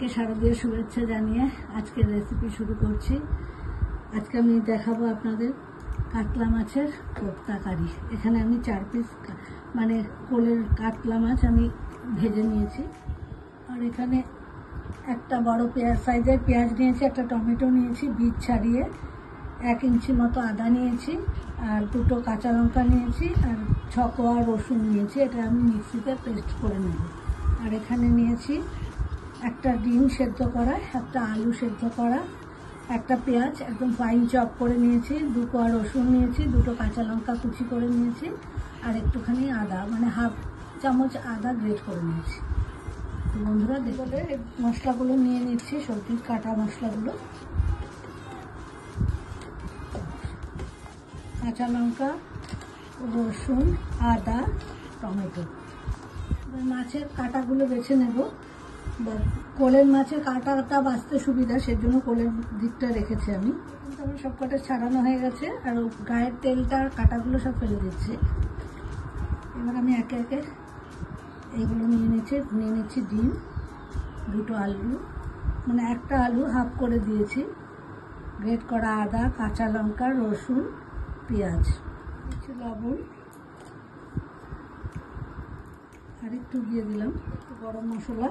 সবাইকে শারদীয় শুভেচ্ছা জানিয়ে আজকের রেসিপি শুরু করছি। আজকে আমি দেখাবো আপনাদের কাতলা মাছের কোপ্তা কারি। এখানে আমি 4 পিস মানে কোলের কাতলা মাছ আমি ভেজে নিয়েছি। আর এখানে একটা বড় পেঁয়াজ সাইজের পেঁয়াজ নিয়েছি, একটা টমেটো নিয়েছি বীজ ছাড়িয়ে, 1 ইঞ্চি মতো আদা নিয়েছি, আর 2টো কাঁচা লঙ্কা নিয়েছি, আর 6 কোয়া রসুন নিয়েছি। এটা আমি মিক্সিতে পেস্ট করে নেব। আর এখানে নিয়েছি একটা ডিম সেদ্ধ করা, একটা আলু সেদ্ধ করা, একটা পেঁয়াজ একদম ফাইন চপ করে নিয়েছি, 2 কোয়া রসুন নিয়েছি, 2টো কাঁচা লঙ্কা কুচি করে নিয়েছি, আর একটুখানি আদা মানে হাফ চামচ আদা গ্রেট করে নিয়েছি। তো বন্ধুরা দেখো, এই মশলাগুলো নিয়ে নিচ্ছি, সবজির কাটা মশলাগুলো। কাঁচা লঙ্কা, রসুন, আদা, টমেটো। মাছের কাঁটাগুলো বেছে নেব। কোলের মাছের কাঁটাটা বাছতে সুবিধা, সেজন্য কোলের দিকটা রেখেছি আমি। কিন্তু আমার সব কটা ছাড়ানো হয়ে গেছে, আর গায়ের তেলটা কাঁটাগুলো সব ফেলে দিচ্ছি। এবার আমি একে একে এইগুলো নিয়ে নিচ্ছি ডিম, 2টো আলু মানে একটা আলু হাফ করে দিয়েছি, গ্রেট করা আদা, কাঁচা লঙ্কা, রসুন, পেঁয়াজ, কিছু লবণ, আর একটু দিয়ে দিলাম একটু গরম মশলা,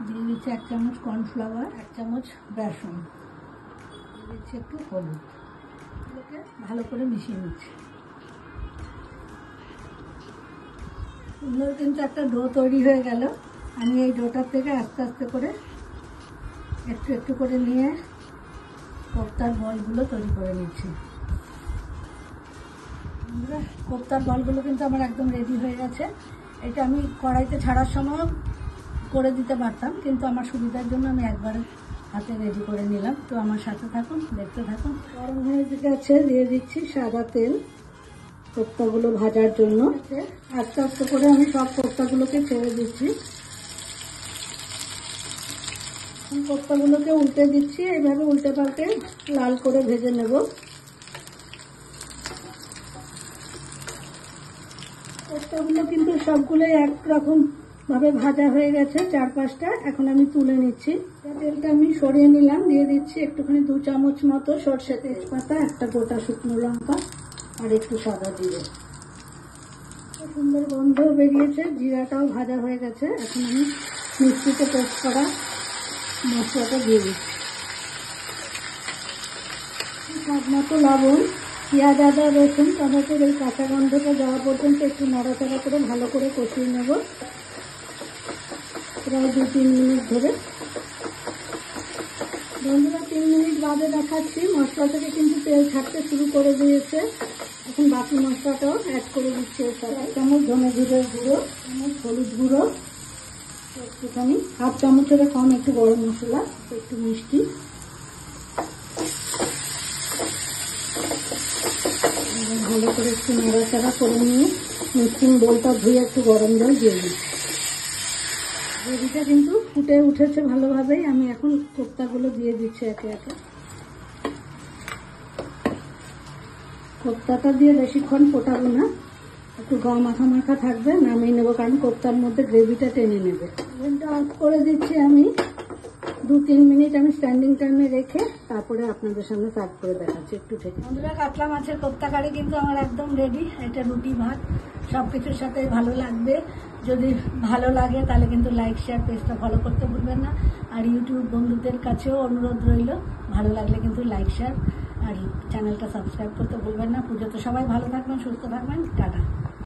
দিয়ে দিচ্ছি 1 চামচ কর্নফ্লাওয়ার, 1 চামচ বেসন, দিয়ে দিচ্ছি একটু হলুদ। এগুলোকে ভালো করে মিশিয়ে নিচ্ছি। সুন্দর কিন্তু একটা ডো তৈরি হয়ে গেল। আমি এই ডোটার থেকে আস্তে আস্তে করে একটু একটু করে নিয়ে কোপ্তার বলগুলো তৈরি করে নিচ্ছি। কোপ্তার বলগুলো কিন্তু আমার একদম রেডি হয়ে গেছে। এটা আমি কড়াইতে ছাড়ার সময় করে দিতে পারতাম, কিন্তু আমার সুবিধার জন্য আমি একবারে হাতে রেডি করে নিলাম। তো আমার সাথে থাকুন, দেখতে থাকুন। গরম হয়ে গেছে, দিয়ে দিচ্ছি সাদা তেল কোপ্তাগুলো ভাজার জন্য। আস্তে আস্তে করে আমি সব কোপ্তাগুলোকে ছেড়ে দিচ্ছি। কোপ্তাগুলোকে উল্টে দিচ্ছি, এইভাবে উল্টে পাল্টে লাল করে ভেজে নেব। কোপ্তাগুলো কিন্তু সবগুলোই একরকম ভাবে ভাজা হয়ে গেছে, 4-5টা। এখন আমি তুলে নিচ্ছি। তেলটা আমি সরিয়ে নিলাম, দিয়ে দিচ্ছি একটুখানি 2 চামচ মতো সরষে তেজপাতা, একটা গোটা শুকনো লঙ্কা, আর একটু সাদা জিরে। সুন্দর গন্ধ বেরিয়েছে, জিরাটাও ভাজা হয়ে গেছে। এখন আমি মিক্সিতে পেস্ট করা মশলাটা দিয়ে দিচ্ছি। স্বাদ মতো লবণ, পেঁয়াজ, আদা, রসুন, টমেটোর এই কাঁচা গন্ধটা যাওয়া পর্যন্ত একটু নাড়াচাড়া করে ভালো করে কষিয়ে নেব, প্রায় 2-3 মিনিট ধরে। বন্ধুরা 3 মিনিট বাদে দেখাচ্ছি, মশলা থেকে কিন্তু তেল ছাড়তে শুরু করে দিয়েছে। এখন বাকি মশলাটাও অ্যাড করে দিচ্ছি। 1 চামচ ধনে জিরের গুঁড়ো, 1 চামচ হলুদ গুঁড়ো, একটুখানি হাফ চামচের কম একটু গরম মশলা, একটু মিষ্টি, ভালো করে একটু নাড়াচাড়া করে নিয়ে মিক্সিং বোলটা ধুয়ে একটু গরম জল দিয়ে দিচ্ছি। গ্রেভিটা কিন্তু ফুটে উঠেছে ভালোভাবেই। আমি এখন কোপ্তাগুলো দিয়ে দিচ্ছি একে একে। কোপ্তাটা দিয়ে বেশিক্ষণ ফোটাবো না, একটু মাখা মাখা থাকবে, নামিয়ে নেবো, কারণ কোপ্তার মধ্যে গ্রেভিটা টেনে নেবে। ওভেনটা অফ করে দিচ্ছি আমি। 2-3 মিনিট আমি স্ট্যান্ডিং টাইমে রেখে তারপরে আপনাদের সামনে সার্ভ করে দেখাচ্ছি। একটু থেকে বন্ধুরা, কাতলা মাছের কোপ্তা কারি কিন্তু আমার একদম রেডি। এটা রুটি, ভাত সব কিছুর সাথে ভালো লাগবে। যদি ভালো লাগে তাহলে কিন্তু লাইক, শেয়ার, পেজটা ফলো করতে ভুলবেন না। আর ইউটিউব বন্ধুদের কাছেও অনুরোধ রইল, ভালো লাগলে কিন্তু লাইক, শেয়ার আর চ্যানেলটা সাবস্ক্রাইব করতে ভুলবেন না। পুজোতে সবাই ভালো থাকবেন, সুস্থ থাকবেন। টাটা।